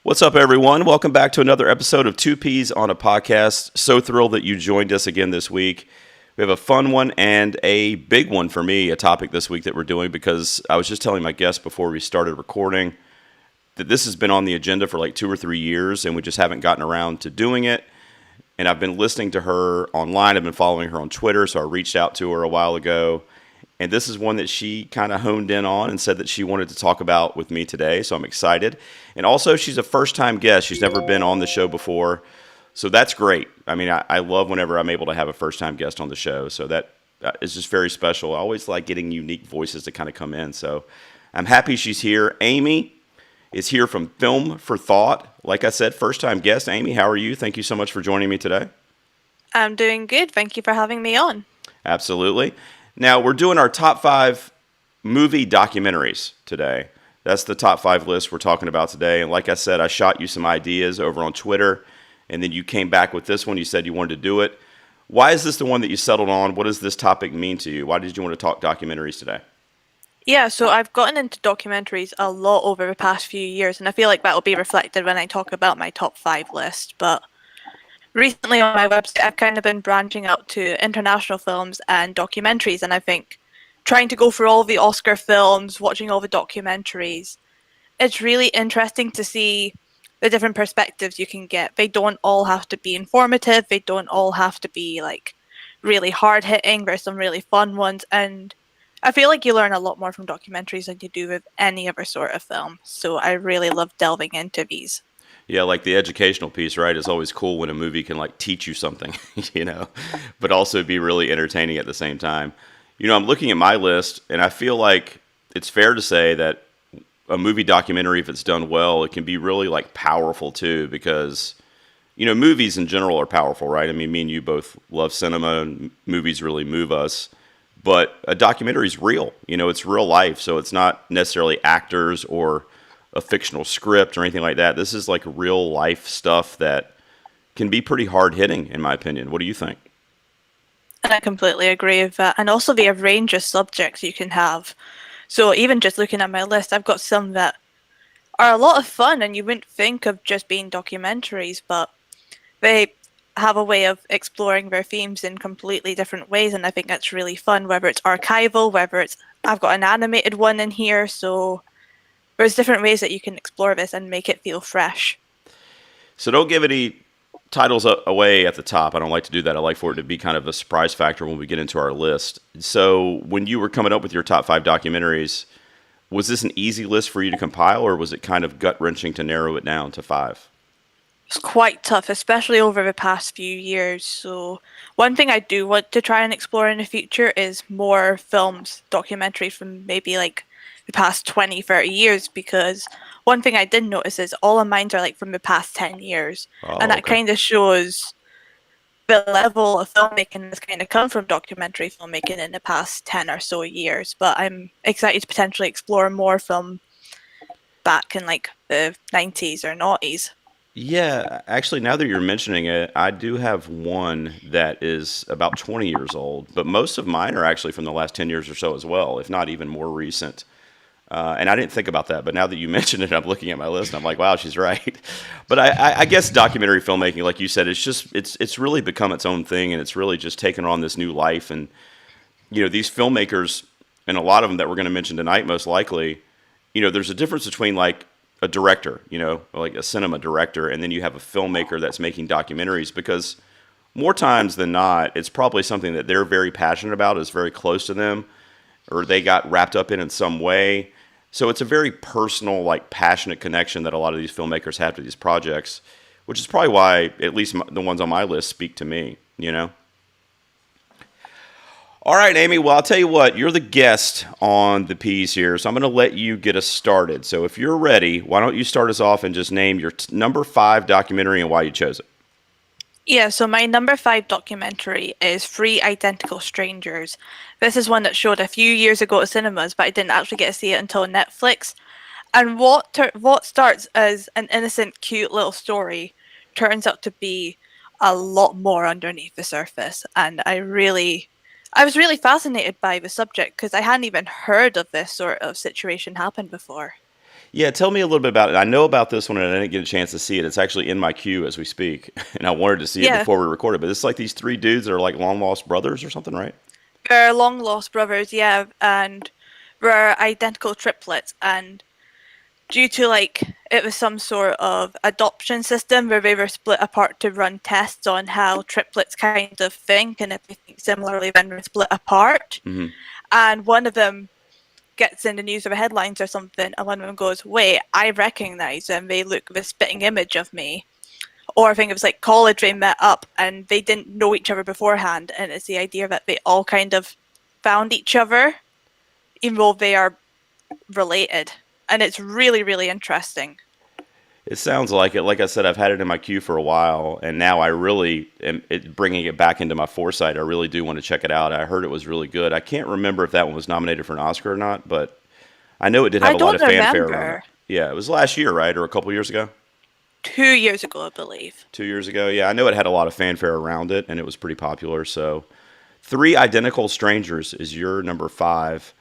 What's up, everyone? Welcome back to another episode of Two Peas on a Podcast. So thrilled that you joined us again this week. We have a fun one and a big one for me, a topic this week that we're doing because I was just telling my guests before we started recording that this has been on the agenda for like 2 or 3 years and we just haven't gotten around to doing it. And I've been listening to her online. I've been following her on Twitter, so I reached out to her a while ago. And this is one that she kind of honed in on and said that she wanted to talk about with me today. So I'm excited. And also, she's a first-time guest. She's never been on the show before. So that's great. I mean, I love whenever I'm able to have a first-time guest on the show. So that is just very special. I always like getting unique voices to kind of come in. So I'm happy she's here. Amy is here from Film for Thought. Like I said, first-time guest. Amy, how are you? Thank you so much for joining me today. I'm doing good. Thank you for having me on. Absolutely. Now, we're doing our top 5 movie documentaries today. That's the top 5 list we're talking about today. And like I said, I shot you some ideas over on Twitter, and then you came back with this one. You said you wanted to do it. Why is this the one that you settled on? What does this topic mean to you? Why did you want to talk documentaries today? Yeah, so I've gotten into documentaries a lot over the past few years, and I feel like that will be reflected when I talk about my top 5 list. But recently on my website, I've kind of been branching out to international films and documentaries, and I think trying to go through all the Oscar films, watching all the documentaries, it's really interesting to see the different perspectives you can get. They don't all have to be informative, they don't all have to be like really hard-hitting. There's some really fun ones, and I feel like you learn a lot more from documentaries than you do with any other sort of film. So I really love delving into these. Yeah, like the educational piece, right? It's always cool when a movie can like teach you something, but also be really entertaining at the same time. I'm looking at my list and I feel like it's fair to say that a movie documentary, if it's done well, it can be really like powerful too because, movies in general are powerful, right? I mean, me and you both love cinema and movies really move us, but a documentary is real, it's real life. So it's not necessarily actors or a fictional script or anything like that. This is like real life stuff that can be pretty hard hitting, in my opinion. What do you think? And I completely agree with that. And also the range of subjects you can have. So even just looking at my list, I've got some that are a lot of fun and you wouldn't think of just being documentaries, but they have a way of exploring their themes in completely different ways. And I think that's really fun, whether it's archival, I've got an animated one in here. So there's different ways that you can explore this and make it feel fresh. So don't give any titles away at the top. I don't like to do that. I like for it to be kind of a surprise factor when we get into our list. So when you were coming up with your top 5 documentaries, was this an easy list for you to compile, or was it kind of gut-wrenching to narrow it down to 5? It's quite tough, especially over the past few years. So one thing I do want to try and explore in the future is more films, documentaries from maybe like the past 20, 30 years, because one thing I did notice is all of mine are like from the past 10 years. Oh, And that okay. kind of shows the level of filmmaking that's kind of come from documentary filmmaking in the past 10 or so years. But I'm excited to potentially explore more film back in like the 90s or noughties. Yeah, actually, now that you're mentioning it, I do have one that is about 20 years old, but most of mine are actually from the last 10 years or so as well, if not even more recent. And I didn't think about that, but now that you mentioned it, I'm looking at my list and I'm like, wow, she's right. But I guess documentary filmmaking, like you said, it's really become its own thing, and it's really just taken on this new life. And these filmmakers, and a lot of them that we're going to mention tonight, most likely, there's a difference between like a director, like a cinema director, and then you have a filmmaker that's making documentaries, because more times than not, it's probably something that they're very passionate about, is very close to them, or they got wrapped up in some way. So it's a very personal, like passionate connection that a lot of these filmmakers have to these projects, which is probably why at least the ones on my list speak to me. All right, Amy. Well, I'll tell you what, you're the guest on the P's here, so I'm going to let you get us started. So if you're ready, why don't you start us off and just name your number 5 documentary and why you chose it? Yeah, so my number 5 documentary is Three Identical Strangers. This is one that showed a few years ago at cinemas, but I didn't actually get to see it until Netflix. And what starts as an innocent, cute little story turns out to be a lot more underneath the surface. And I was really fascinated by the subject because I hadn't even heard of this sort of situation happen before. Yeah, tell me a little bit about it. I know about this one, and I didn't get a chance to see it. It's actually in my queue as we speak, and I wanted to see it Yeah, before we recorded. But it's like these three dudes that are like long lost brothers or something, right? they're long lost brothers, yeah, and were identical triplets. And due to like it was some sort of adoption system where they were split apart to run tests on how triplets kind of think and everything similarly when they're split apart. Hmm. And one of them gets in the news or the headlines or something, and one of them goes, "Wait, I recognize them. They look the spitting image of me." Or I think it was like college they met up and they didn't know each other beforehand, and it's the idea that they all kind of found each other, even though they are related, and it's really really interesting. It sounds like it. Like I said, I've had it in my queue for a while, and now I really am bringing it back into my foresight. I really do want to check it out. I heard it was really good. I can't remember if that one was nominated for an Oscar or not, but I know it did have I a lot don't of fanfare around it. remember. Yeah, it was last year, right, or a couple years ago? 2 years ago, I believe. 2 years ago. Yeah, I know it had a lot of fanfare around it, and it was pretty popular. So, Three Identical Strangers is your number five.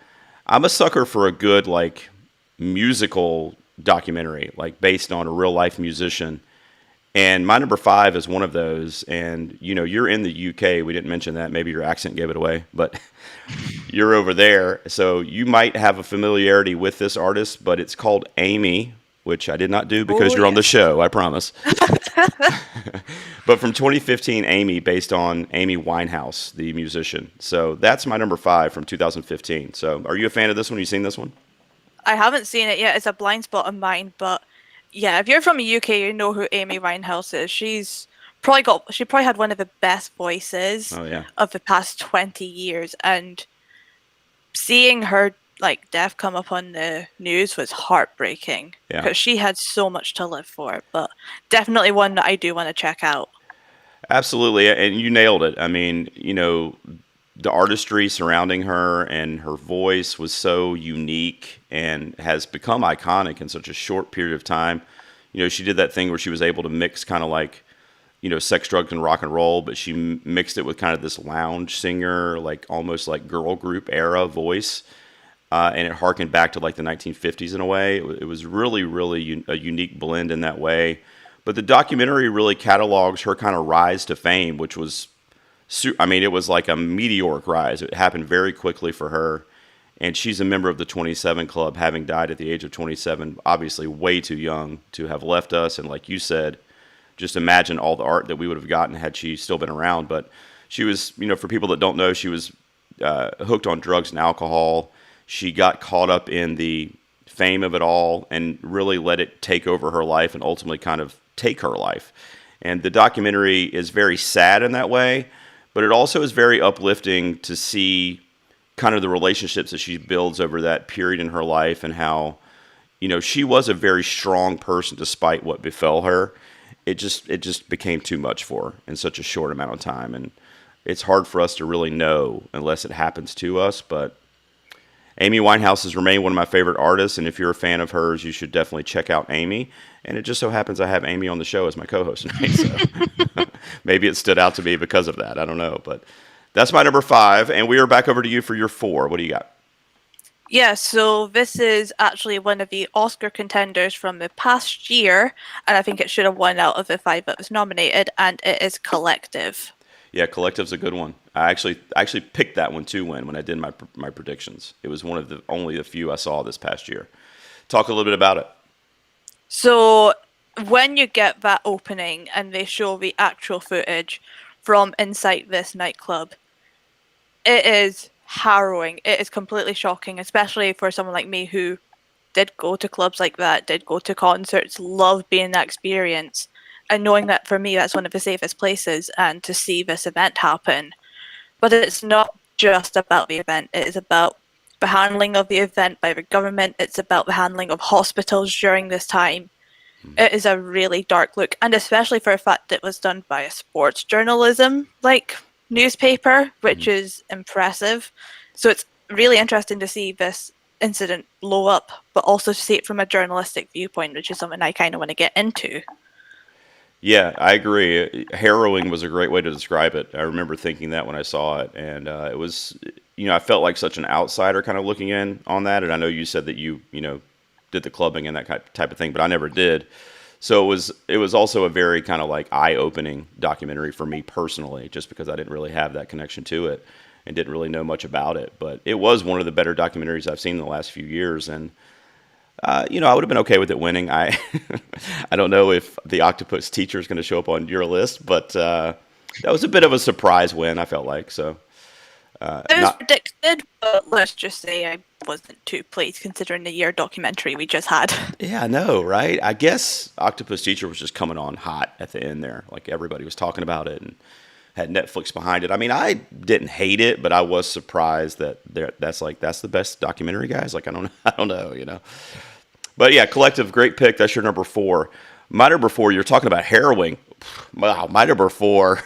I'm a sucker for a good like musical documentary, like based on a real life musician. And my number five is one of those. And you're in the UK. We didn't mention that. Maybe your accent gave it away, but you're over there, so you might have a familiarity with this artist. But it's called Amy, which I did not do because Oh you're on the yes. show. I promise. But from 2015, Amy, based on Amy Winehouse, the musician. So that's my number five from 2015. So are you a fan of this one? You seen this one? I haven't seen it yet. It's a blind spot of mine, but yeah, if you're from the UK, you know who Amy Winehouse is. She probably had one of the best voices Oh yeah. of the past 20 years, and seeing her like death come up on the news was heartbreaking Yeah. because she had so much to live for. But definitely one that I do want to check out. Absolutely, and you nailed it. I mean, the artistry surrounding her and her voice was so unique and has become iconic in such a short period of time. She did that thing where she was able to mix kind of like, sex, drugs, and rock and roll, but she mixed it with kind of this lounge singer, like almost like girl group era voice. And it harkened back to like the 1950s in a way. It was really, really a unique blend in that way. But the documentary really catalogs her kind of rise to fame, which was, I mean, it was like a meteoric rise. It happened very quickly for her. And she's a member of the 27 Club, having died at the age of 27, obviously way too young to have left us. And like you said, just imagine all the art that we would have gotten had she still been around. But she was, for people that don't know, she was hooked on drugs and alcohol. She got caught up in the fame of it all and really let it take over her life and ultimately kind of take her life. And the documentary is very sad in that way, but it also is very uplifting to see kind of the relationships that she builds over that period in her life and how, she was a very strong person despite what befell her. It just became too much for her in such a short amount of time. And it's hard for us to really know unless it happens to us, but Amy Winehouse has remained one of my favorite artists, and if you're a fan of hers, you should definitely check out Amy. And it just so happens I have Amy on the show as my co-host tonight, so maybe it stood out to me because of that. I don't know, but that's my number five, and we are back over to you for your four. What do you got? Yeah, so this is actually one of the Oscar contenders from the past year, and I think it should have won out of the five that was nominated, and it is Collective. Yeah, Collective's a good one. I actually picked that one to win when I did my predictions. It was one of the only the few I saw this past year. Talk a little bit about it. So when you get that opening and they show the actual footage from inside this nightclub, it is harrowing. It is completely shocking, especially for someone like me who did go to clubs like that, did go to concerts, loved being that experience, and knowing that for me that's one of the safest places, and to see this event happen. But it's not just about the event, it is about the handling of the event by the government, it's about the handling of hospitals during this time. It is a really dark look, and especially for a fact that it was done by a sports journalism like newspaper, which Mhm. is impressive. So it's really interesting to see this incident blow up, but also to see it from a journalistic viewpoint, which is something I kind of want to get into. Yeah, I agree. Harrowing was a great way to describe it. I remember thinking that when I saw it, and it was, I felt like such an outsider kind of looking in on that. And I know you said that you did the clubbing and that type of thing, but I never did. So it was also a very kind of like eye-opening documentary for me personally, just because I didn't really have that connection to it and didn't really know much about it. But it was one of the better documentaries I've seen in the last few years, and I would have been okay with it winning. I I don't know if the Octopus Teacher is going to show up on your list, but that was a bit of a surprise win. I felt like so. It was Not predicted, but let's just say I wasn't too pleased considering the year documentary we just had. Yeah, I know, right? I guess Octopus Teacher was just coming on hot at the end there. Like everybody was talking about it and had Netflix behind it. I mean, I didn't hate it, but I was surprised that that's the best documentary, guys. Like I don't know. But yeah, Collective, great pick. That's your number 4. My number 4, you're talking about harrowing. Wow, my number 4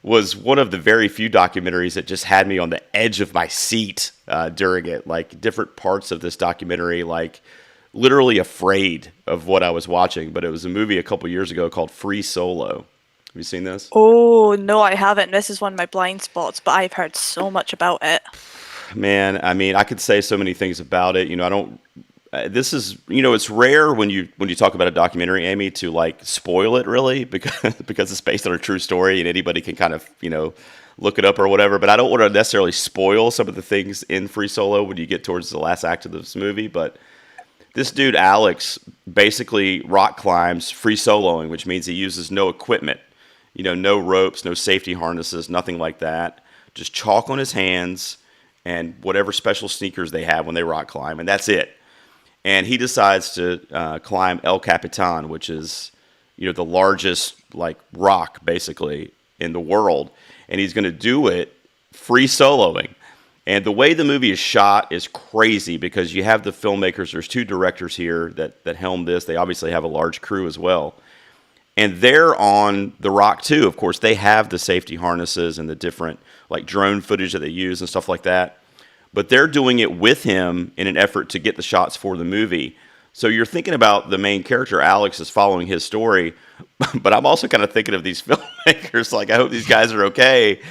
was one of the very few documentaries that just had me on the edge of my seat during it. Like different parts of this documentary, like literally afraid of what I was watching. But it was a movie a couple years ago called Free Solo. Have you seen this? Oh, no, I haven't. This is one of my blind spots, but I've heard so much about it. Man, I mean, I could say so many things about it. I don't. This is, it's rare when you talk about a documentary, Amy, to like spoil it really because it's based on a true story and anybody can kind of look it up or whatever. But I don't want to necessarily spoil some of the things in Free Solo when you get towards the last act of this movie. But this dude Alex basically rock climbs free soloing, which means he uses no equipment, no ropes, no safety harnesses, nothing like that. Just chalk on his hands and whatever special sneakers they have when they rock climb, and that's it. And he decides to climb El Capitan, which is, the largest like rock basically in the world, and he's going to do it free soloing. And the way the movie is shot is crazy because you have the filmmakers. There's 2 directors here that helm this. They obviously have a large crew as well, and they're on the rock too. Of course, they have the safety harnesses and the different like drone footage that they use and stuff like that. But they're doing it with him in an effort to get the shots for the movie. So you're thinking about the main character, Alex, is following his story, but I'm also kind of thinking of these filmmakers, like I hope these guys are okay,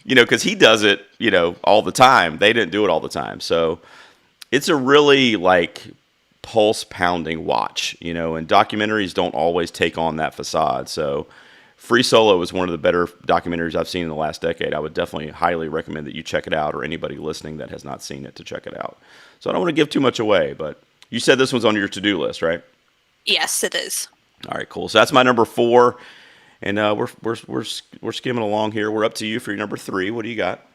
because he does it, all the time. They didn't do it all the time. So it's a really like pulse pounding watch, and documentaries don't always take on that facade. So Free Solo is one of the better documentaries I've seen in the last decade. I would definitely highly recommend that you check it out, or anybody listening that has not seen it to check it out. So I don't want to give too much away, but you said this one's on your to-do list, right? Yes, it is. All right, cool. So that's my number 4, and we're skimming along here. We're up to you for your number 3. What do you got?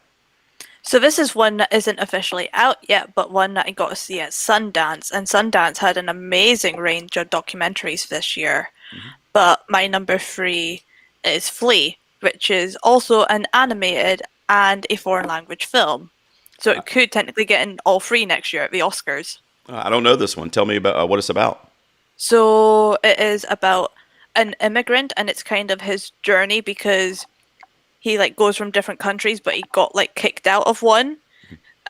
So this is one that isn't officially out yet, but one that I got to see at Sundance, and Sundance had an amazing range of documentaries this year. Mm-hmm. But my number 3 is Flea, which is also an animated and a foreign language film. So it could technically get in all 3 next year at the Oscars. I don't know this one. Tell me about what it's about. So it is about an immigrant, and it's kind of his journey because he like goes from different countries, but he got like kicked out of one.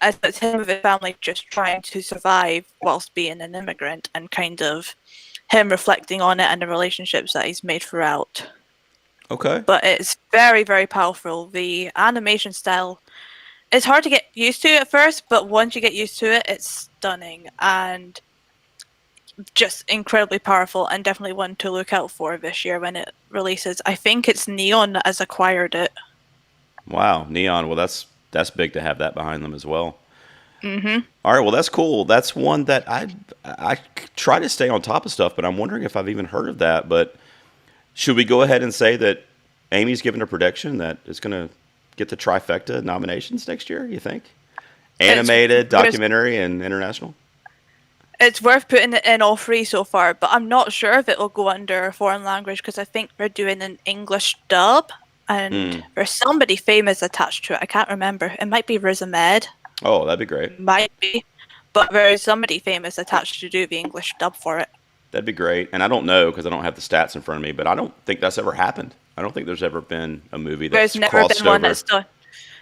As it's him with his family just trying to survive whilst being an immigrant, and kind of him reflecting on it and the relationships that he's made throughout. Okay. But it's very, very powerful. The animation style, it's hard to get used to at first, but once you get used to it, it's stunning and just incredibly powerful, and definitely one to look out for this year when it releases. I think it's Neon that has acquired it. Wow, Neon. Well, that's big to have that behind them as well. Mm-hmm. All right, well, that's cool. That's one that I try to stay on top of stuff, but I'm wondering if I've even heard of that. But should we go ahead and say that Amy's given a prediction that it's going to get the trifecta nominations next year, you think? Animated, documentary, and international? It's worth putting it in all 3 so far, but I'm not sure if it'll go under foreign language because I think they're doing an English dub, and there's somebody famous attached to it. I can't remember. It might be Riz Ahmed. Oh, that'd be great. Might be. But there's somebody famous attached to do the English dub for it. That'd be great. And I don't know because I don't have the stats in front of me, but I don't think that's ever happened. I don't think there's ever been a movie that's There's never crossed been one over. that's done.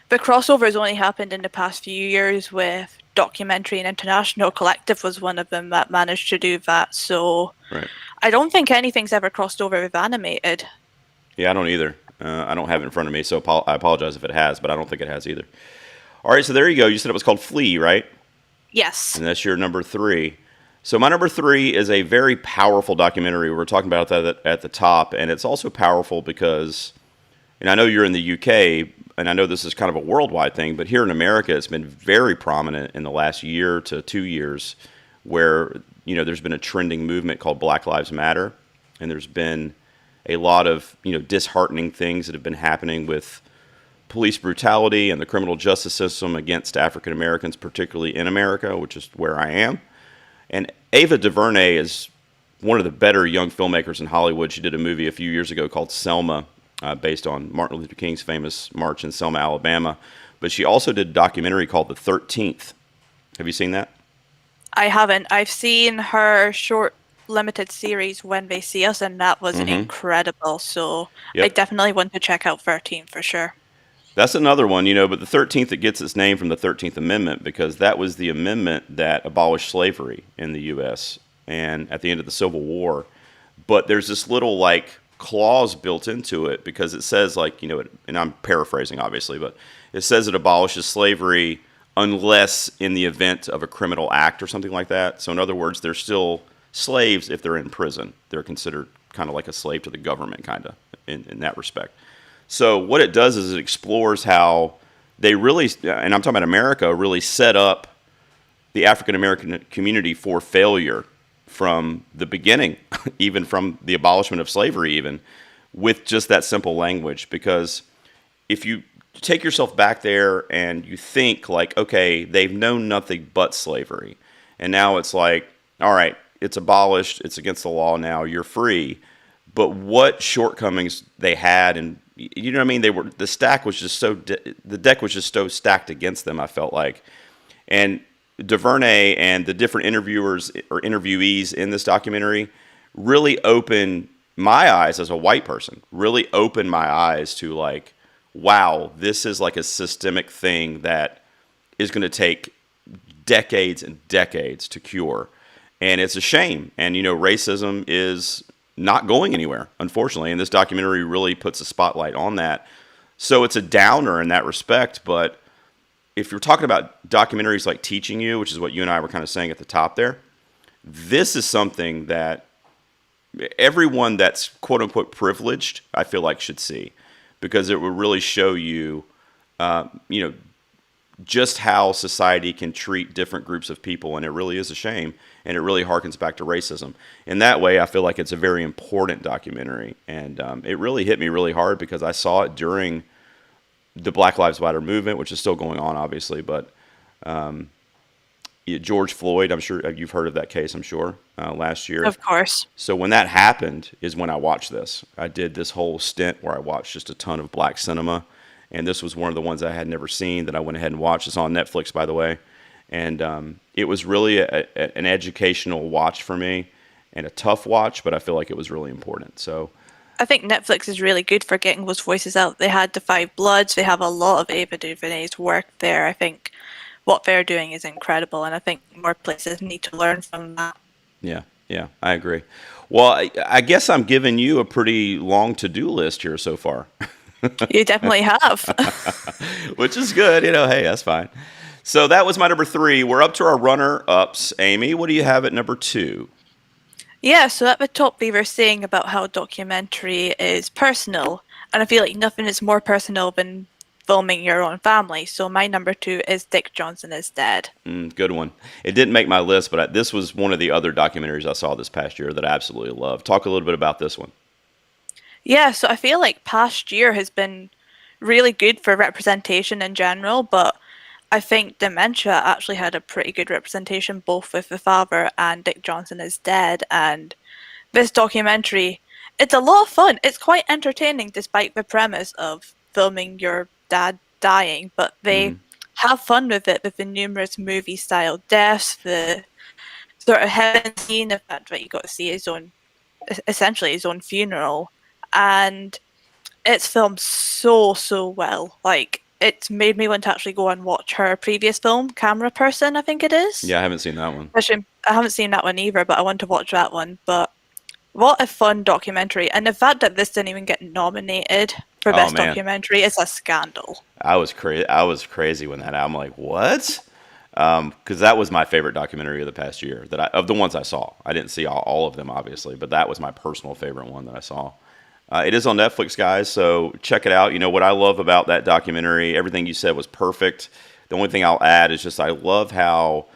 The crossover has only happened in the past few years with Documentary and International. Collective was one of them that managed to do that. So Right. I don't think anything's ever crossed over with animated. Yeah, I don't either. I don't have it in front of me, so I apologize if it has, but I don't think it has either. All right, so there you go. You said it was called Flea, right? Yes. And that's your number 3. So my number three is a very powerful documentary. We were talking about that at the top, and it's also powerful because, and I know you're in the UK, and I know this is kind of a worldwide thing, but here in America, it's been very prominent in the last year to 2 years, where there's been a trending movement called Black Lives Matter, and there's been a lot of disheartening things that have been happening with police brutality and the criminal justice system against African Americans, particularly in America, which is where I am. And Ava DuVernay is one of the better young filmmakers in Hollywood. She did a movie a few years ago called Selma, based on Martin Luther King's famous march in Selma, Alabama. But she also did a documentary called The 13th. Have you seen that? I haven't. I've seen her short limited series When They See Us, and that was incredible. So I Yep. definitely want to check out 13 for sure. That's another one, but the 13th, it gets its name from the 13th Amendment because that was the amendment that abolished slavery in the U.S. and at the end of the Civil War. But there's this little clause built into it because it says and I'm paraphrasing obviously, but it says it abolishes slavery unless in the event of a criminal act or something like that. So in other words, they're still slaves if they're in prison. They're considered kind of like a slave to the government, kind of in that respect. So what it does is it explores how they really, and I'm talking about America, really set up the African American community for failure from the beginning, even from the abolishment of slavery, even with just that simple language. Because if you take yourself back there and you think okay, they've known nothing but slavery, and now it's like, all right, it's abolished, it's against the law now, you're free. But what shortcomings they had, and you know what I mean? The deck was just so stacked against them, I felt like. And DuVernay and the different interviewers or interviewees in this documentary really opened my eyes as a white person, really opened my eyes to wow, this is like a systemic thing that is going to take decades and decades to cure. And it's a shame. And, racism is not going anywhere, unfortunately. And this documentary really puts a spotlight on that. So it's a downer in that respect. But if you're talking about documentaries like teaching you, which is what you and I were kind of saying at the top there, this is something that everyone that's quote unquote privileged, I feel like, should see, because it will really show you, just how society can treat different groups of people, and it really is a shame, and it really harkens back to racism. In that way, I feel like it's a very important documentary, and it really hit me really hard because I saw it during the Black Lives Matter movement, which is still going on, obviously, but George Floyd, I'm sure you've heard of that case, I'm sure, last year. Of course. So when that happened is when I watched this. I did this whole stint where I watched just a ton of black cinema, and this was one of the ones I had never seen that I went ahead and watched. It's on Netflix, by the way. And it was really an educational watch for me and a tough watch, but I feel like it was really important. So I think Netflix is really good for getting those voices out. They had The Five Bloods. They have a lot of Ava DuVernay's work there. I think what they're doing is incredible, and I think more places need to learn from that. yeah, I agree. Well, I guess I'm giving you a pretty long to-do list here so far. You definitely have. Which is good. Hey, that's fine. So that was my number three. We're up to our runner-ups. Amy, what do you have at number two? Yeah, so at the top we were saying about how documentary is personal, and I feel like nothing is more personal than filming your own family. So my number two is Dick Johnson Is Dead. Good one. It didn't make my list, but this was one of the other documentaries I saw this past year that I absolutely loved. Talk a little bit about this one. Yeah, so I feel like past year has been really good for representation in general, but I think Dementia actually had a pretty good representation both with the father and Dick Johnson Is Dead. And this documentary, it's a lot of fun. It's quite entertaining despite the premise of filming your dad dying, but they have fun with it with the numerous movie style deaths, the sort of heaven scene, the fact that you got to see his own, essentially his own funeral. And it's filmed so well. Like, it's made me want to actually go and watch her previous film, Camera Person, I think it is. Yeah, I haven't seen that one. Actually, I haven't seen that one either, but I want to watch that one. But what a fun documentary. And the fact that this didn't even get nominated for Best Documentary is a scandal. I was crazy when that. I'm like, what? because that was my favorite documentary of the past year of the ones I saw. I didn't see all of them, obviously, but that was my personal favorite one that I saw. It is on Netflix, guys, so check it out. You know what I love about that documentary? Everything you said was perfect. The only thing I'll add is just I love how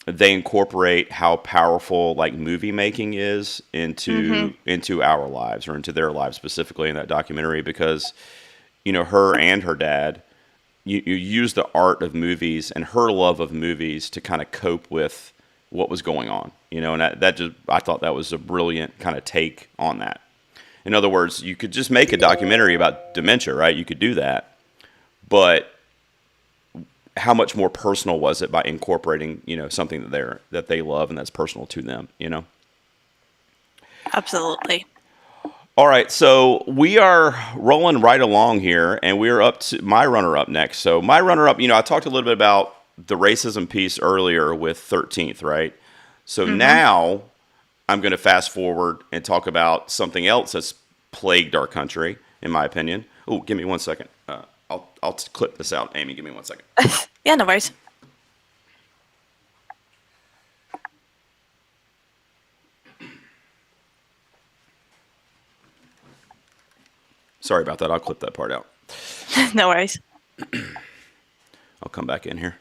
they incorporate how powerful like movie making is Mm-hmm. into our lives or into their lives specifically in that documentary because her and her dad you use the art of movies and her love of movies to kind of cope with what was going on, and that just I thought that was a brilliant kind of take on that. In other words, you could just make a documentary about dementia, right? You could do that, but how much more personal was it by incorporating something that they love and that's personal to them. Absolutely. All right, so we are rolling right along here, and we are up to my runner-up next. So my runner-up, I talked a little bit about the racism piece earlier with 13th, right? So Mm-hmm. now I'm going to fast forward and talk about something else that's plagued our country, in my opinion. Oh, give me 1 second. I'll clip this out, Amy. Give me 1 second. Yeah, no worries. Sorry about that. I'll clip that part out. No worries. I'll come back in here.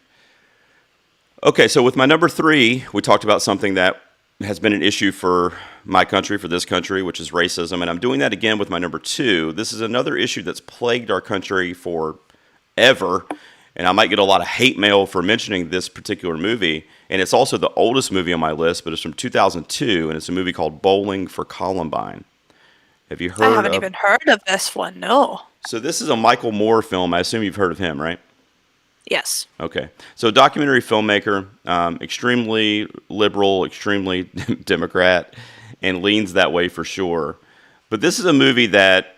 Okay, so with my number 3, we talked about something that has been an issue for my country, for this country, which is racism. And I'm doing that again with my number 2. This is another issue that's plagued our country forever. And I might get a lot of hate mail for mentioning this particular movie. And it's also the oldest movie on my list, but it's from 2002, and it's a movie called Bowling for Columbine. Have you I heard haven't of? even heard of this one. No. So this is a Michael Moore film. I assume you've heard of him, right? Yes. Okay. So, documentary filmmaker, extremely liberal, extremely Democrat, and leans that way for sure. But this is a movie that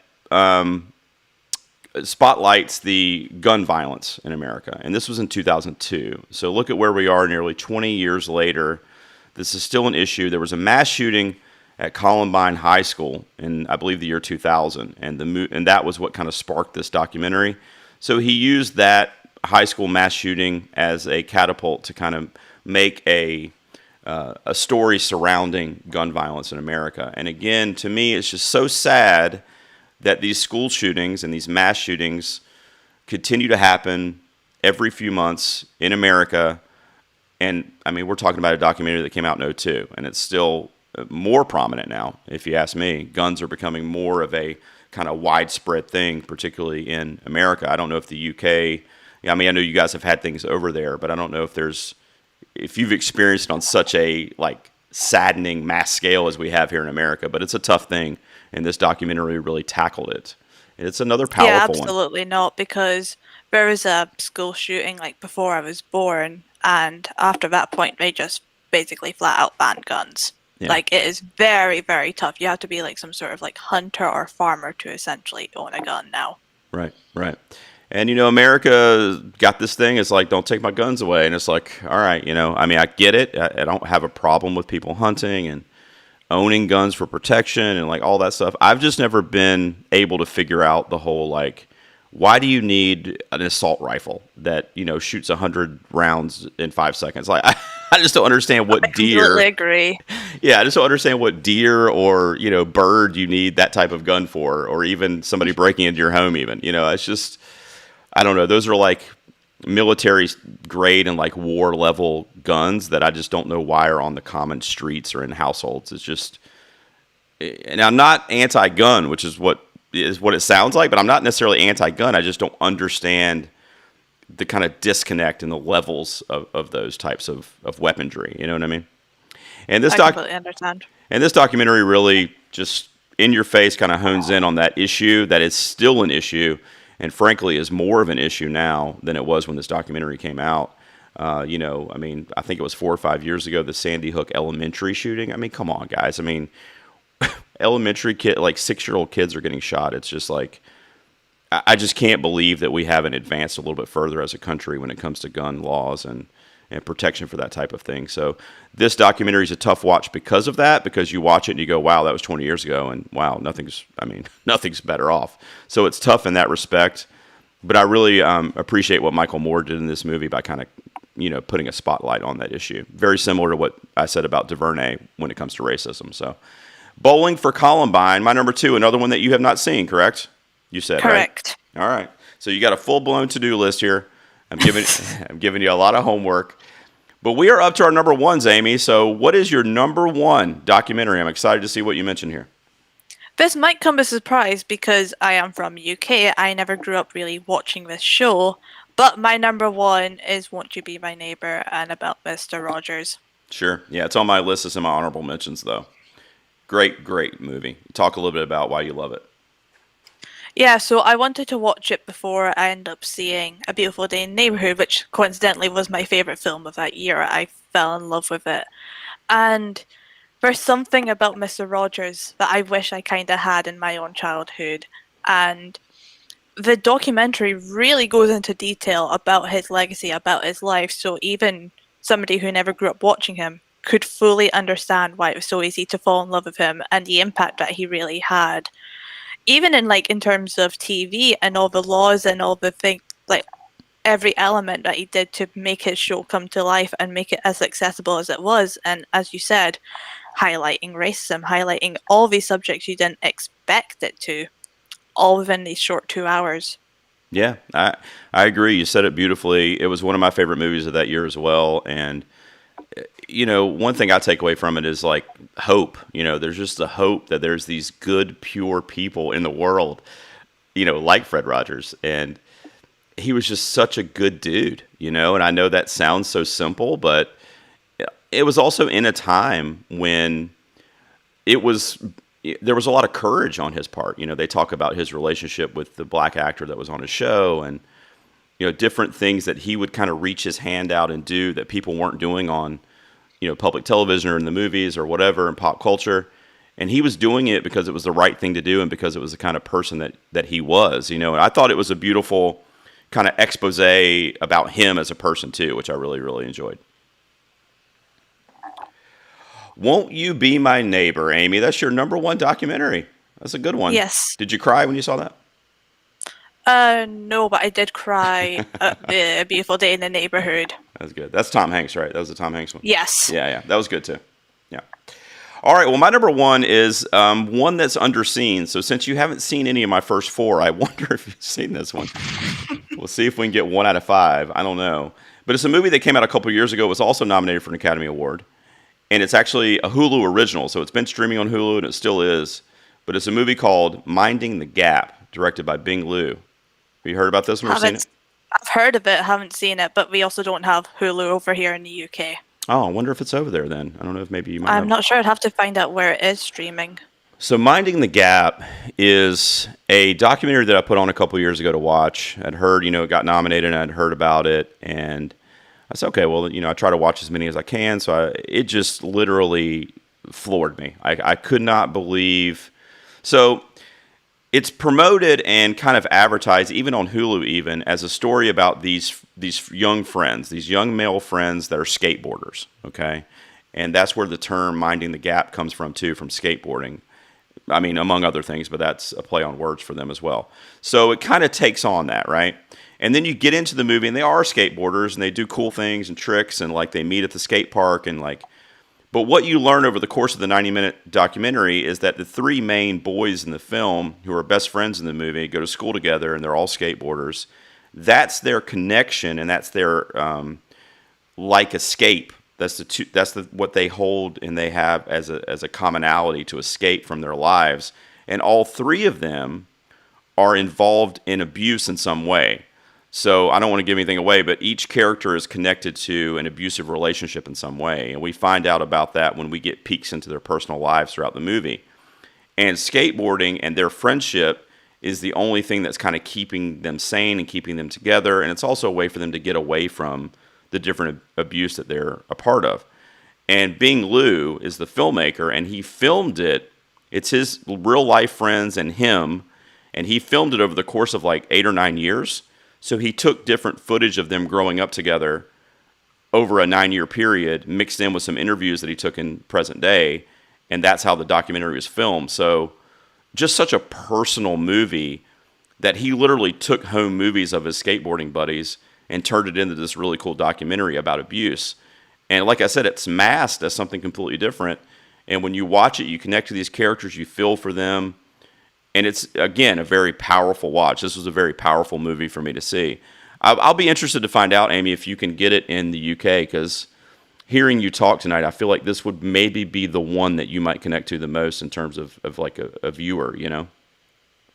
spotlights the gun violence in America. And this was in 2002. So, look at where we are nearly 20 years later. This is still an issue. There was a mass shooting at Columbine High School in, I believe, the year 2000. And that was what kind of sparked this documentary. So, he used that high school mass shooting as a catapult to kind of make a story surrounding gun violence in America. And again, to me, it's just so sad that these school shootings and these mass shootings continue to happen every few months in America. And I mean, we're talking about a documentary that came out in '02, and it's still more prominent now, if you ask me. Guns are becoming more of a kind of widespread thing, particularly in America. I don't know if the UK, I mean, I know you guys have had things over there, but I don't know if you've experienced it on such a like saddening mass scale as we have here in America. But it's a tough thing, and this documentary really tackled it. And it's another Yeah, powerful one. absolutely not, because there was a school shooting like before I was born, and after that point, they just basically flat out banned guns. Yeah, Like, it is very, very tough. You have to be like some sort of like hunter or farmer to essentially own a gun now. right, right. And America got this thing. It's like, don't take my guns away. And it's like, all right, I mean, I get it. I don't have a problem with people hunting and owning guns for protection and like all that stuff. I've just never been able to figure out the whole like, why do you need an assault rifle that shoots 100 rounds in 5 seconds? Like, I just don't understand I what completely deer. agree. Yeah, I just don't understand what deer or bird you need that type of gun for, or even somebody breaking into your home. Even it's just I don't know. Those are like military grade and like war level guns that I just don't know why are on the common streets or in households. It's just, and I'm not anti-gun, which is what it sounds like, but I'm not necessarily anti-gun. I just don't understand the kind of disconnect in the levels of those types of weaponry. You know what I mean? And this I completely understand. documentary really just in your face kind of hones in on that issue that is still an issue, and frankly is more of an issue now than it was when this documentary came out. I mean, I think it was 4 or 5 years ago, the Sandy Hook elementary shooting. I mean, come on, guys. I mean, elementary kid, like 6-year-old kids are getting shot. It's just like, I just can't believe that we haven't advanced a little bit further as a country when it comes to gun laws and protection for that type of thing. So this documentary is a tough watch because of that, because you watch it and you go, wow, that was 20 years ago, and wow, nothing's better off. So it's tough in that respect, but I really appreciate what Michael Moore did in this movie by kind of, putting a spotlight on that issue. Very similar to what I said about DuVernay when it comes to racism. So, Bowling for Columbine, my number 2, another one that you have not seen, correct? You said, right? Correct. All right. So you got a full-blown to-do list here. I'm giving I'm giving you a lot of homework. But we are up to our number 1s, Amy. So what is your number 1 documentary? I'm excited to see what you mentioned here. This might come as a surprise because I am from UK. I never grew up really watching this show. But my number 1 is Won't You Be My Neighbor and about Mr. Rogers. Sure. Yeah, it's on my list as some honorable mentions, though. Great, great movie. Talk a little bit about why you love it. Yeah, so I wanted to watch it before I ended up seeing A Beautiful Day in the Neighborhood, which coincidentally was my favorite film of that year. I fell in love with it. And there's something about Mr. Rogers that I wish I kind of had in my own childhood. And the documentary really goes into detail about his legacy, about his life. So even somebody who never grew up watching him could fully understand why it was so easy to fall in love with him and the impact that he really had. Even in terms of TV and all the laws and all the things, like every element that he did to make his show come to life and make it as accessible as it was. And as you said, highlighting racism, highlighting all these subjects you didn't expect it to, all within these short 2 hours. Yeah, I agree. You said it beautifully. It was one of my favorite movies of that year as well. And one thing I take away from it is like hope. There's just the hope that there's these good, pure people in the world, like Fred Rogers. And he was just such a good dude, and I know that sounds so simple, but it was also in a time when there was a lot of courage on his part. They talk about his relationship with the black actor that was on his show and, different things that he would kind of reach his hand out and do that people weren't doing on, public television or in the movies or whatever in pop culture. And he was doing it because it was the right thing to do and because it was the kind of person that he was, and I thought it was a beautiful kind of expose about him as a person too, which I really, really enjoyed. Won't You Be My Neighbor, Amy? That's your number 1 documentary. That's a good one. Yes. Did you cry when you saw that? No, but I did cry at A Beautiful Day in the Neighborhood. That's good. That's Tom Hanks, right? That was the Tom Hanks one? Yes. Yeah. That was good too. Yeah. All right. Well, my number 1 is one that's underseen. So since you haven't seen any of my first 4, I wonder if you've seen this one. We'll see if we can get 1 out of 5. I don't know. But it's a movie that came out a couple years ago. It was also nominated for an Academy Award. And it's actually a Hulu original. So it's been streaming on Hulu, and it still is. But it's a movie called Minding the Gap, directed by Bing Liu. Have you heard about this one or seen it? I've heard of it, haven't seen it, but we also don't have Hulu over here in the UK. Oh, I wonder if it's over there then. I don't know if maybe you might I'm not sure. I'd have to find out where it is streaming. So Minding the Gap is a documentary that I put on a couple years ago to watch. I'd heard, it got nominated and I'd heard about it. And I said, okay, well, I try to watch as many as I can. So it just literally floored me. I could not believe. So it's promoted and kind of advertised, even on Hulu even, as a story about these young friends, these young male friends that are skateboarders, okay? And that's where the term Minding the Gap comes from, too, from skateboarding. I mean, among other things, but that's a play on words for them as well. So it kind of takes on that, right? And then you get into the movie, and they are skateboarders, and they do cool things and tricks, and, like, they meet at the skate park, and, like... But what you learn over the course of the 90-minute documentary is that the 3 main boys in the film, who are best friends in the movie, go to school together, and they're all skateboarders. That's their connection, and that's their like escape. That's what they hold and they have as a commonality to escape from their lives. And all 3 of them are involved in abuse in some way. So I don't want to give anything away, but each character is connected to an abusive relationship in some way. And we find out about that when we get peeks into their personal lives throughout the movie. And skateboarding and their friendship is the only thing that's kind of keeping them sane and keeping them together. And it's also a way for them to get away from the different abuse that they're a part of. And Bing Liu is the filmmaker, and he filmed it. It's his real life friends and him. And he filmed it over the course of like 8 or 9 years. So he took different footage of them growing up together over a 9-year period, mixed in with some interviews that he took in present day, and that's how the documentary was filmed. So just such a personal movie that he literally took home movies of his skateboarding buddies and turned it into this really cool documentary about abuse. And like I said, it's masked as something completely different. And when you watch it, you connect to these characters, you feel for them. And it's, again, a very powerful watch. This was a very powerful movie for me to see. I'll be interested to find out, Amy, if you can get it in the UK, because hearing you talk tonight, I feel like this would maybe be the one that you might connect to the most in terms of like a viewer, you know?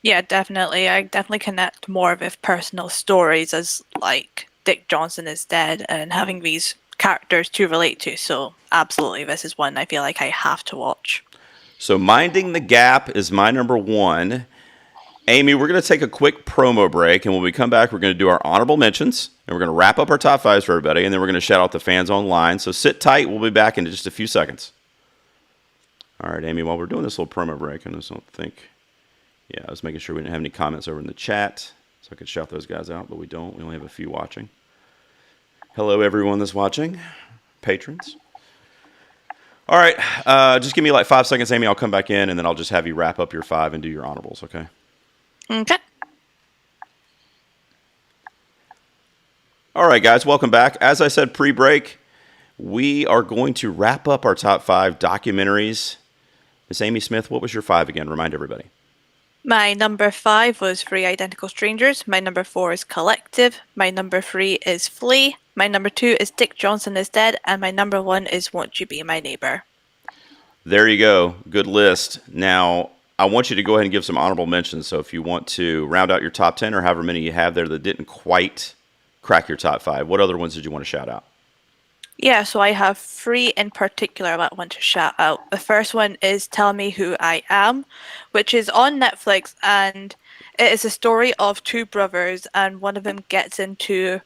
Yeah, definitely. I definitely connect more with personal stories as like Dick Johnson is dead and having these characters to relate to. So absolutely, this is one I feel like I have to watch. So Minding the Gap is my number one. Amy, we're going to take a quick promo break, and when we come back, we're going to do our honorable mentions, and we're going to wrap up our top fives for everybody, and then we're going to shout out the fans online. So sit tight. We'll be back in just a few seconds. All right, Amy, while we're doing this little promo break, I just don't think... Yeah, I was making sure we didn't have any comments over in the chat, so I could shout those guys out, but we don't. We only have a few watching. Hello, everyone that's watching. Patrons. All right, just give me like 5 seconds, Amy. I'll come back in, and then I'll just have you wrap up your five and do your honorables, okay? Okay. All right, guys, welcome back. As I said pre-break, we are going to wrap up our top five documentaries. Miss Amy Smith, what was your five again? Remind everybody. My number 5 was Three Identical Strangers. My number 4 is Collective. My number 3 is Flee. My number 2 is Dick Johnson is Dead. And my number 1 is Won't You Be My Neighbor. There you go. Good list. Now, I want you to go ahead and give some honorable mentions. So if you want to round out your top 10 or however many you have there that didn't quite crack your top 5, what other ones did you want to shout out? Yeah, so I have 3 in particular that I want to shout out. The first one is Tell Me Who I Am, which is on Netflix, and it is a story of 2 brothers, and one of them gets into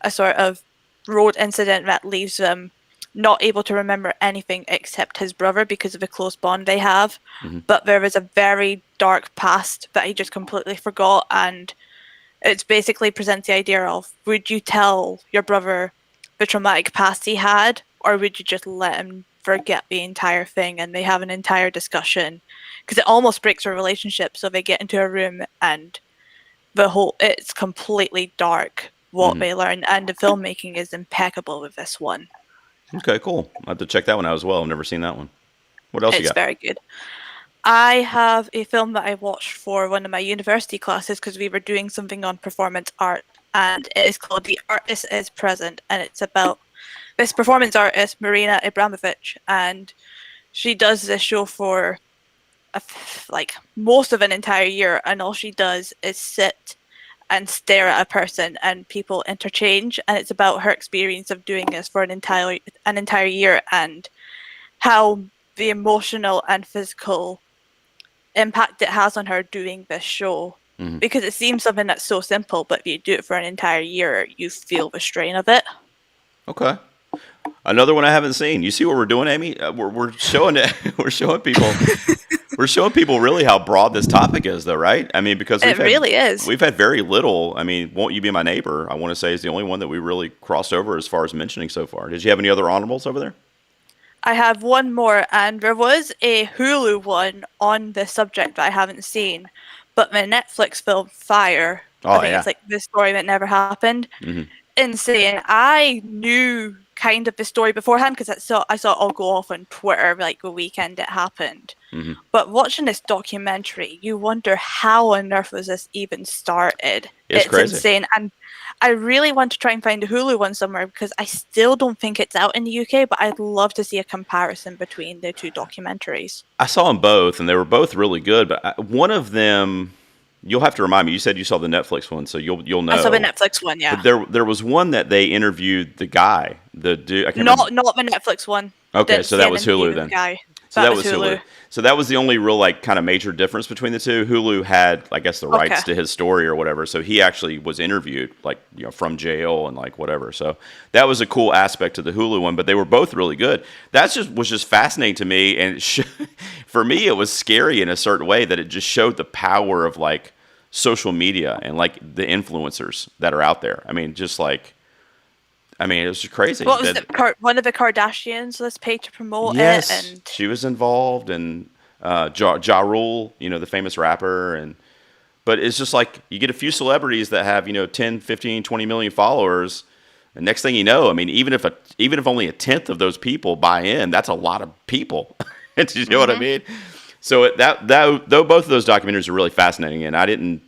a sort of road incident that leaves them not able to remember anything except his brother because of the close bond they have. Mm-hmm. But there is a very dark past that he just completely forgot, and it's basically presents the idea of, would you tell your brother the traumatic past he had, or would you just let him forget the entire thing? And they have an entire discussion because it almost breaks their relationship. So they get into a room and it's completely dark what they learn, and the filmmaking is impeccable with this one. Okay, cool. I'll have to check that one out as well. I've never seen that one. What else you got? It's very good. I have a film that I watched for one of my university classes because we were doing something on performance art, and it is called The Artist is Present, and it's about this performance artist, Marina Abramovich, and she does this show for like most of an entire year, and all she does is sit and stare at a person and people interchange, and it's about her experience of doing this for an entire year and how the emotional and physical impact it has on her doing this show. Because it seems something that's so simple, but if you do it for an entire year, you feel the strain of it. Okay. Another one I haven't seen. You see what we're doing, Amy? We're showing it. We're showing people. We're showing people really how broad this topic is, though, right? I mean, because really is. We've had very little. I mean, Won't You Be My Neighbor? I want to say is the only one that we really crossed over as far as mentioning so far. Did you have any other honorables over there? I have one more, and there was a Hulu one on this subject that I haven't seen, but the Netflix film Fire, I think it's like the story that never happened. Insane. I knew kind of the story beforehand because I saw it all go off on Twitter like the weekend it happened. But watching this documentary, you wonder how on earth was this even started. It's crazy. Insane. And I really want to try and find a Hulu one somewhere because I still don't think it's out in the UK, but I'd love to see a comparison between the 2 documentaries. I saw them both, and they were both really good. But one of them, you'll have to remind me. You said you saw the Netflix one, so you'll know. I saw the Netflix one, yeah. But there was one that they interviewed the guy, the dude. I can't remember. Not the Netflix one. Okay, so that was Hulu then. Guy. So that was Hulu. So that was the only real like kind of major difference between the two. Hulu had, I guess, the rights to his story or whatever. So he actually was interviewed, like, you know, from jail and like whatever. So that was a cool aspect to the Hulu one. But they were both really good. That was just fascinating to me, and for me, it was scary in a certain way that it just showed the power of like social media and like the influencers that are out there. I mean, just like. I mean, it was just crazy. What was it? One of the Kardashians was paid to promote it, and she was involved, and Ja Rule, you know, the famous rapper, and But it's just like you get a few celebrities that have, 10, 15, 20 million followers. And next thing you know, I mean, even if only a tenth of those people buy in, that's a lot of people. Do you know what I Mm-hmm. mean? So though both of those documentaries are really fascinating, and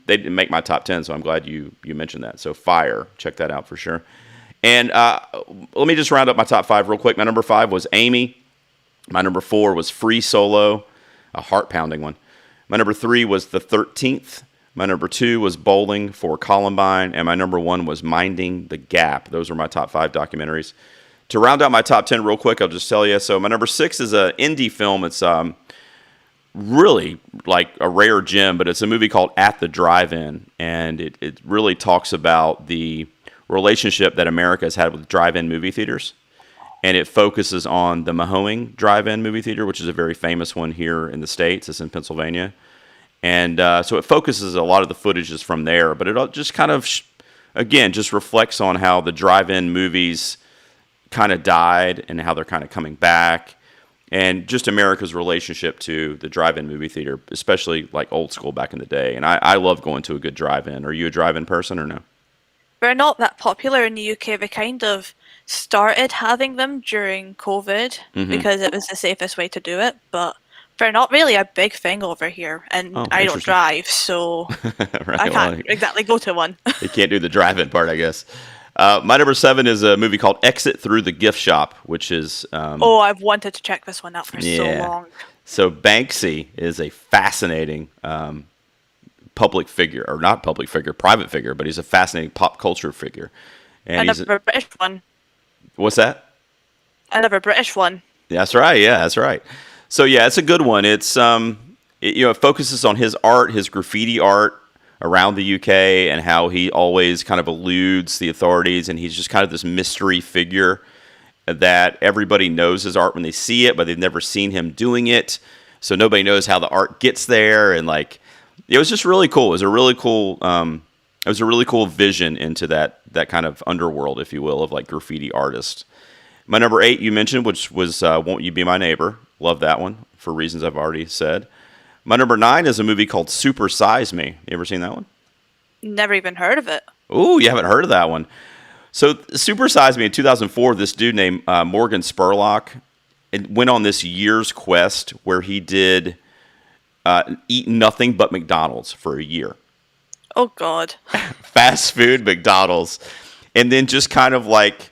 they didn't make my top 10, so I'm glad you mentioned that. So Fire, check that out for sure. And let me just round up my top 5 real quick. My number 5 was Amy. My number 4 was Free Solo, a heart pounding one. My number 3 was The 13th. My number 2 was Bowling for Columbine, and my number 1 was Minding the Gap. Those were my top 5 documentaries. To round out my top 10 real quick, I'll just tell you. So my number 6 is an indie film. It's really like a rare gem, but it's a movie called At the Drive-In, and it really talks about the relationship that America has had with drive-in movie theaters. And it focuses on the Mahoning Drive-In movie theater, which is a very famous one here in the States. It's in Pennsylvania. And so it focuses a lot of the footage is from there, but it just kind of, again, just reflects on how the drive-in movies kind of died and how they're kind of coming back, and just America's relationship to the drive-in movie theater, especially like old school back in the day. And I love going to a good drive-in. Are you a drive-in person or no? They're not that popular in the UK. They kind of started having them during COVID Mm-hmm. because it was the safest way to do it, but they're not really a big thing over here. And Oh, I don't interesting. drive, so I Right. can't Well, exactly go to one. you can't do the drive-in part, I guess. My number 7 is a movie called Exit Through the Gift Shop, which is Oh, I've wanted to check this one out for so yeah. long. So Banksy is a fascinating public figure, or not public figure, private figure, but he's a fascinating pop culture figure. And he's Another British one. what's that? Another British one. That's right. Yeah, that's right. So yeah, it's a good one. It focuses on his art, his graffiti art around the UK, and how he always kind of eludes the authorities, and he's just kind of this mystery figure that everybody knows his art when they see it, but they've never seen him doing it. So nobody knows how the art gets there, and like it was just really cool. It was a really cool. It was a really cool vision into that kind of underworld, if you will, of like graffiti artists. My number 8 you mentioned, which was Won't You Be My Neighbor. Love that one for reasons I've already said. My number 9 is a movie called Super Size Me. You ever seen that one? Never even heard of it. Ooh, you haven't heard of that one. So Super Size Me in 2004, this dude named Morgan Spurlock went on this year's quest where he did eat nothing but McDonald's for a year. Oh God. Fast food McDonald's. And then just kind of like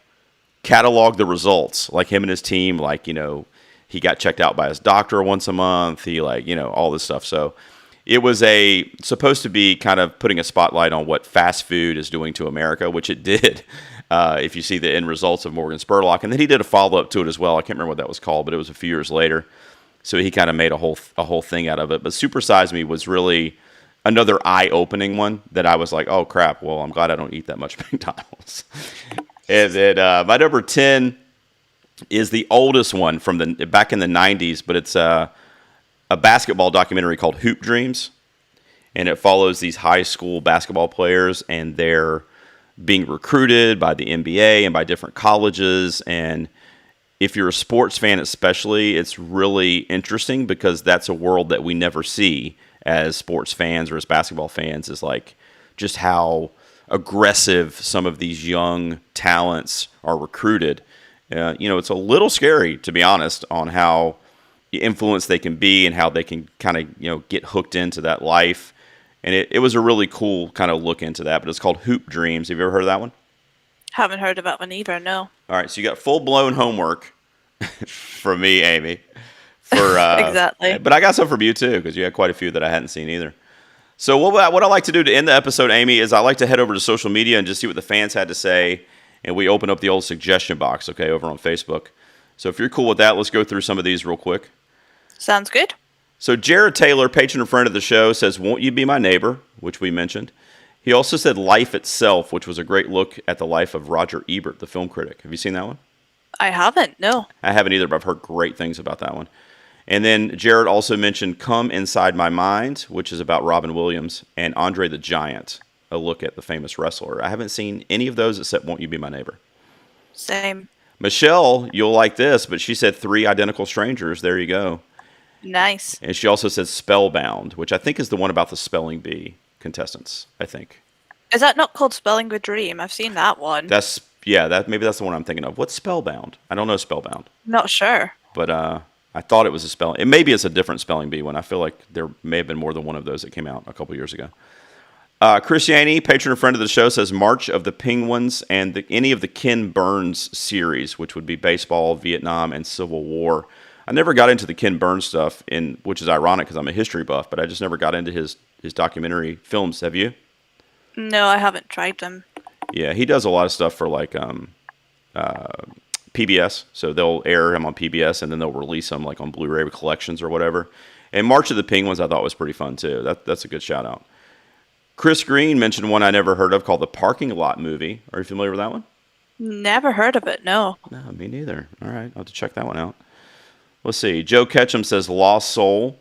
catalog the results, like him and his team, like, he got checked out by his doctor once a month. He all this stuff. So it was supposed to be kind of putting a spotlight on what fast food is doing to America, which it did. If you see the end results of Morgan Spurlock, and then he did a follow up to it as well. I can't remember what that was called, but it was a few years later. So he kind of made a whole thing out of it. But Super Size Me was really another eye opening one that I was like, oh crap. Well, I'm glad I don't eat that much McDonald's. And then my number 10 is the oldest one from back in the 90s, but it's a basketball documentary called Hoop Dreams. And it follows these high school basketball players, and they're being recruited by the NBA and by different colleges. And if you're a sports fan especially, it's really interesting because that's a world that we never see as sports fans or as basketball fans, is like just how aggressive some of these young talents are recruited. It's a little scary, to be honest, on how influenced they can be and how they can kind of, get hooked into that life. And it was a really cool kind of look into that, but it's called Hoop Dreams. Have you ever heard of that one? Haven't heard of that one either, no. All right, so you got full-blown homework from me, Amy. For Exactly. But I got some from you, too, because you had quite a few that I hadn't seen either. So what I like to do to end the episode, Amy, is I like to head over to social media and just see what the fans had to say, and we open up the old suggestion box, okay, over on Facebook. So if you're cool with that, let's go through some of these real quick. Sounds good. So Jared Taylor, patron and friend of the show, says, Won't You Be My Neighbor, which we mentioned. He also said Life Itself, which was a great look at the life of Roger Ebert, the film critic. Have you seen that one? I haven't, no. I haven't either, but I've heard great things about that one. And then Jared also mentioned Come Inside My Mind, which is about Robin Williams, and Andre the Giant, a look at the famous wrestler. I haven't seen any of those except Won't You Be My Neighbor. Same. Michelle, you'll like this, but she said Three Identical Strangers. There you go. Nice. And she also said Spellbound, which I think is the one about the spelling bee, contestants, I think. Is that not called Spelling the Dream? I've seen that one. Maybe that's the one I'm thinking of. What's Spellbound? I don't know Spellbound, Not sure. but I thought it was a spelling. It maybe it's a different spelling bee one. I feel like there may have been more than one of those that came out a couple years ago. Christiane, patron and friend of the show, says March of the Penguins and any of the Ken Burns series, which would be baseball, Vietnam, and Civil War. I never got into the Ken Burns stuff, which is ironic because I'm a history buff, but I just never got into his documentary films. Have you? No, I haven't tried them. Yeah, he does a lot of stuff for like PBS. So they'll air him on PBS and then they'll release him like on Blu-ray collections or whatever. And March of the Penguins I thought was pretty fun too. That's a good shout out. Chris Green mentioned one I never heard of called The Parking Lot Movie. Are you familiar with that one? Never heard of it, no. No, me neither. All right, I'll have to check that one out. Let's see. Joe Ketchum says Lost Soul,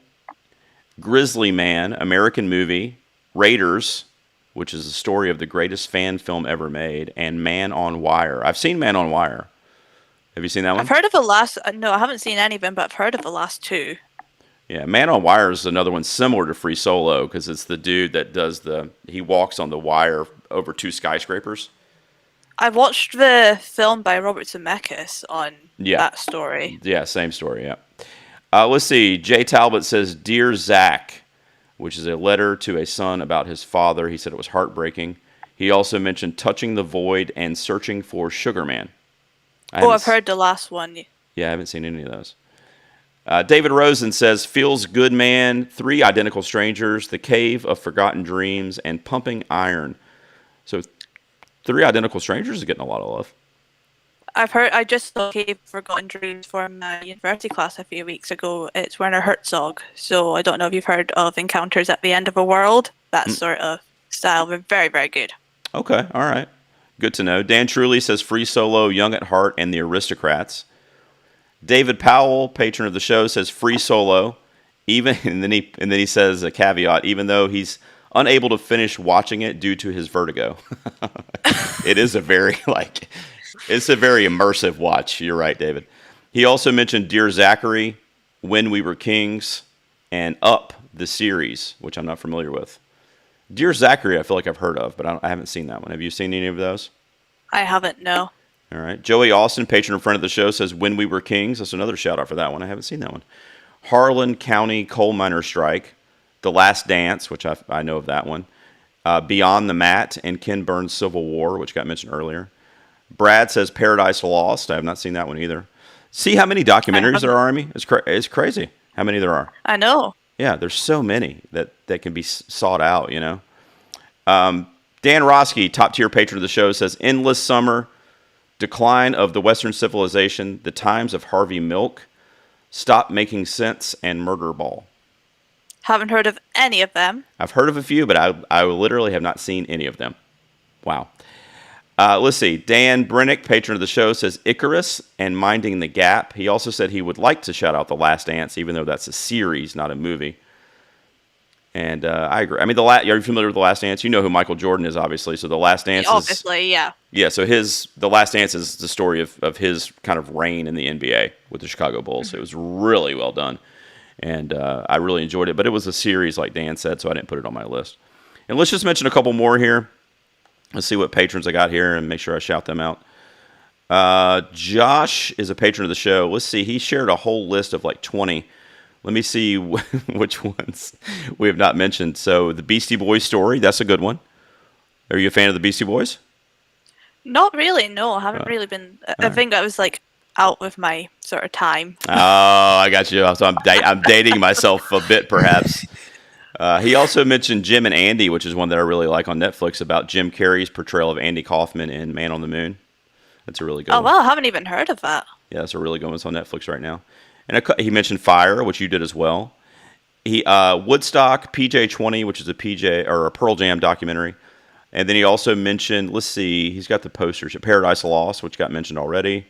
Grizzly Man, American Movie, Raiders, which is the story of the greatest fan film ever made, and Man on Wire. I've seen Man on Wire. Have you seen that one? I've heard of the last. No, I haven't seen any of them, but I've heard of the last two. Yeah, Man on Wire is another one similar to Free Solo because it's the dude that he walks on the wire over two skyscrapers. I watched the film by Robert Zemeckis on that story. Yeah, same story, yeah. Let's see. Jay Talbot says, Dear Zach, which is a letter to a son about his father. He said it was heartbreaking. He also mentioned Touching the Void and Searching for Sugar Man. I've heard the last one. Yeah, I haven't seen any of those. David Rosen says, Feels Good Man, Three Identical Strangers, The Cave of Forgotten Dreams, and Pumping Iron. So Three Identical Strangers is getting a lot of love. I just saw Cave of Forgotten Dreams for my university class a few weeks ago. It's Werner Herzog. So I don't know if you've heard of Encounters at the End of a World. That sort of style. They're very, very good. Okay, all right. Good to know. Dan Truly says Free Solo, Young at Heart, and The Aristocrats. David Powell, patron of the show, says Free Solo, and then he says a caveat, even though he's unable to finish watching it due to his vertigo. It is a very immersive watch. You're right, David. He also mentioned Dear Zachary, When We Were Kings, and Up, the series, which I'm not familiar with. Dear Zachary, I feel like I've heard of, but I haven't seen that one. Have you seen any of those? I haven't, no. All right. Joey Austin, patron and friend of the show, says When We Were Kings. That's another shout out for that one. I haven't seen that one. Harlan County Coal Miner Strike, The Last Dance, which I know of that one. Beyond the Mat and Ken Burns' Civil War, which got mentioned earlier. Brad says Paradise Lost. I have not seen that one either. See how many documentaries there are, Amy? It's crazy how many there are. I know. Yeah, there's so many that can be sought out, you know. Dan Roski, top tier patron of the show, says Endless Summer, Decline of the Western Civilization, The Times of Harvey Milk, Stop Making Sense, and Murder Ball. Haven't heard of any of them. I've heard of a few, but I literally have not seen any of them. Wow. Let's see. Dan Brennick, patron of the show, says Icarus and Minding the Gap. He also said he would like to shout out The Last Dance, even though that's a series, not a movie. And I agree. I mean, are you familiar with The Last Dance? You know who Michael Jordan is, obviously. So The Last Dance obviously, yeah. Yeah, so The Last Dance is the story of his kind of reign in the NBA with the Chicago Bulls. Mm-hmm. It was really well done. And I really enjoyed it. But it was a series, like Dan said, so I didn't put it on my list. And let's just mention a couple more here. Let's see what patrons I got here and make sure I shout them out. Josh is a patron of the show. Let's see. He shared a whole list of like 20. Let me see which ones we have not mentioned. So the Beastie Boys story, that's a good one. Are you a fan of the Beastie Boys? Not really, no. I haven't really been. I think I was like out with my sort of time. Oh, I got you. So I'm dating myself a bit, perhaps. He also mentioned Jim and Andy, which is one that I really like on Netflix, about Jim Carrey's portrayal of Andy Kaufman in Man on the Moon. That's a really good one. Oh, wow. I haven't even heard of that. Yeah, that's a really good one. It's on Netflix right now. And he mentioned Fire, which you did as well. Woodstock, PJ20, which is a Pearl Jam documentary. And then he also mentioned, let's see, he's got the posters. Paradise Lost, which got mentioned already.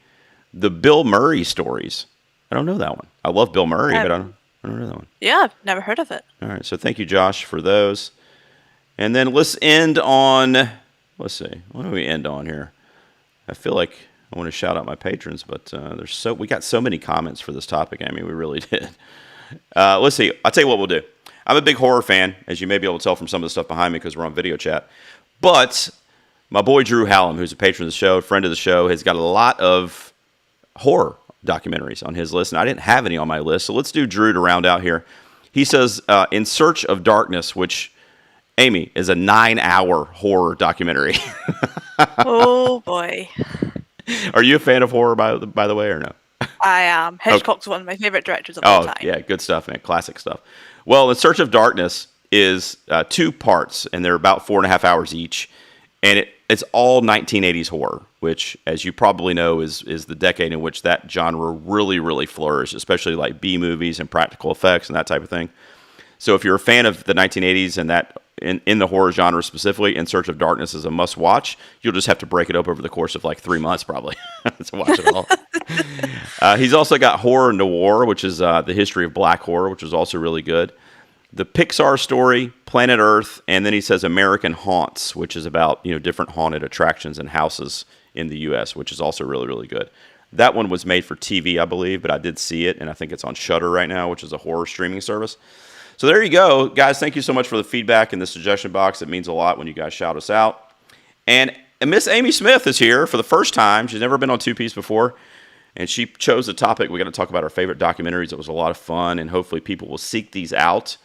The Bill Murray stories. I don't know that one. I love Bill Murray, but I don't know that one. Yeah, I've never heard of it. All right, so thank you, Josh, for those. And then let's end on, let's see, what do we end on here? I feel like I want to shout out my patrons, but we got so many comments for this topic. I mean, we really did. Let's see. I'll tell you what we'll do. I'm a big horror fan, as you may be able to tell from some of the stuff behind me because we're on video chat. But my boy Drew Hallam, who's a patron of the show, friend of the show, has got a lot of horror documentaries on his list, and I didn't have any on my list. So let's do Drew to round out here. He says, In Search of Darkness, which, Amy, is a 9-hour horror documentary. Oh boy. Are you a fan of horror, by the way, or no? I am. Hitchcock's one of my favorite directors of all time. Yeah, good stuff, man. Classic stuff. Well, In Search of Darkness is 2 parts, and they're about 4.5 hours each. And it's all 1980s horror, which, as you probably know, is the decade in which that genre really, really flourished, especially like B movies and practical effects and that type of thing. So if you're a fan of the 1980s and that in the horror genre specifically, In Search of Darkness is a must-watch. You'll just have to break it up over the course of like 3 months probably to watch it all. He's also got Horror Noir, which is the history of black horror, which is also really good. The Pixar Story, Planet Earth, and then he says American Haunts, which is about different haunted attractions and houses in the U.S., which is also really, really good. That one was made for TV, I believe, but I did see it, and I think it's on Shudder right now, which is a horror streaming service. So there you go. Guys, thank you so much for the feedback in the suggestion box. It means a lot when you guys shout us out. And Miss Amy Smith is here for the first time. She's never been on Two Piece before. And she chose the topic. We're going to talk about our favorite documentaries. It was a lot of fun, and hopefully people will seek these out.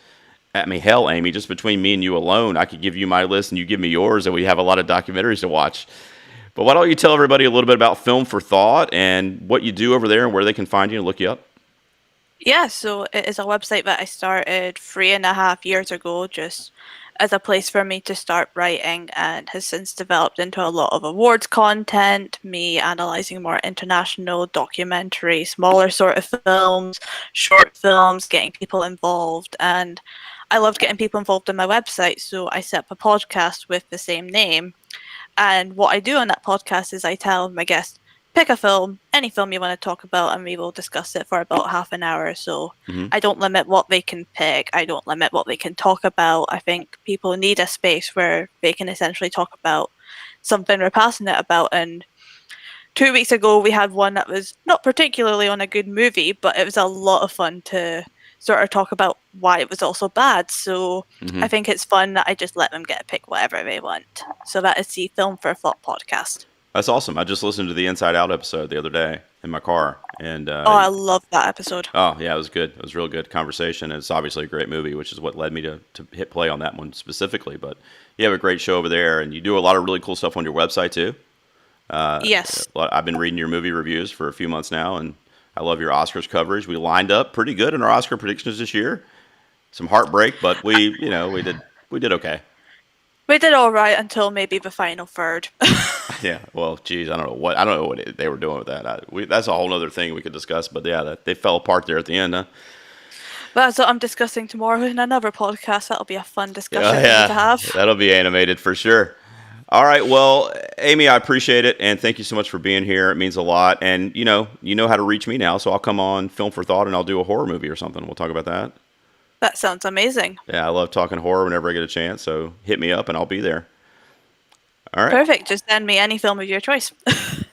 I mean, hell, Amy, just between me and you alone, I could give you my list and you give me yours, and we have a lot of documentaries to watch. But why don't you tell everybody a little bit about Film for Thought and what you do over there and where they can find you and look you up? Yeah, so it is a website that I started 3.5 years ago, just as a place for me to start writing, and has since developed into a lot of awards content, me analysing more international documentary, smaller sort of films, short films, getting people involved. And I loved getting people involved in my website, so I set up a podcast with the same name. And what I do on that podcast is I tell my guests, pick a film, any film you want to talk about, and we will discuss it for about half an hour or so. I don't limit what they can pick. I don't limit what they can talk about. I think people need a space where they can essentially talk about something they're passionate about. And 2 weeks ago, we had one that was not particularly on a good movie, but it was a lot of fun to sort of talk about why it was also bad. So I think it's fun that I just let them get to pick whatever they want. So that is the Film for Thought podcast. That's awesome. I just listened to the Inside Out episode the other day in my car. And I love that episode. Oh, yeah, it was good. It was a real good conversation. It's obviously a great movie, which is what led me to hit play on that one specifically. But you have a great show over there, and you do a lot of really cool stuff on your website, too. Yes. I've been reading your movie reviews for a few months now, and I love your Oscars coverage. We lined up pretty good in our Oscar predictions this year. Some heartbreak, but we did okay. We did all right until maybe the final third. Yeah, well, geez, I don't know what they were doing with that. That's a whole other thing we could discuss. But yeah, they fell apart there at the end, huh? That's what I'm discussing tomorrow in another podcast. That'll be a fun discussion for Yeah, me to have. that'll be animated for sure. All right, well, Amy, I appreciate it, and thank you so much for being here. It means a lot, and you know how to reach me now, so I'll come on Film for Thought, and I'll do a horror movie or something. We'll talk about that. That sounds amazing. Yeah, I love talking horror whenever I get a chance, so hit me up, and I'll be there. All right. Perfect. Just send me any film of your choice.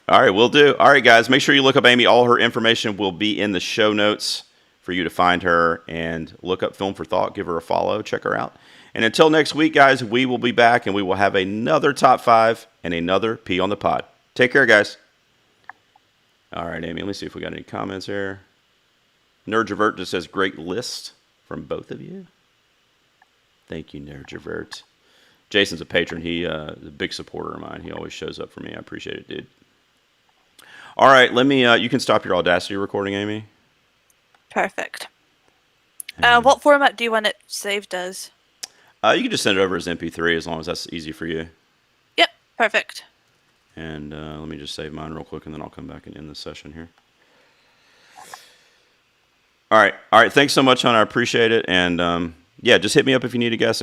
All right, we'll do. All right, guys, make sure you look up Amy. All her information will be in the show notes for you to find her, and look up Film for Thought. Give her a follow. Check her out. And until next week, guys, we will be back, and we will have another Top 5 and another P on the Pod. Take care, guys. All right, Amy, let me see if we got any comments here. Nerdjavert just says, great list from both of you. Thank you, Nerdjavert. Jason's a patron. He's a big supporter of mine. He always shows up for me. I appreciate it, dude. All right, let me. You can stop your Audacity recording, Amy. Perfect. What format do you want it saved as? You can just send it over as MP3 as long as that's easy for you. Yep, perfect. And let me just save mine real quick, and then I'll come back and end this session here. All right. Thanks so much, hon. I appreciate it. And yeah, just hit me up if you need a guest.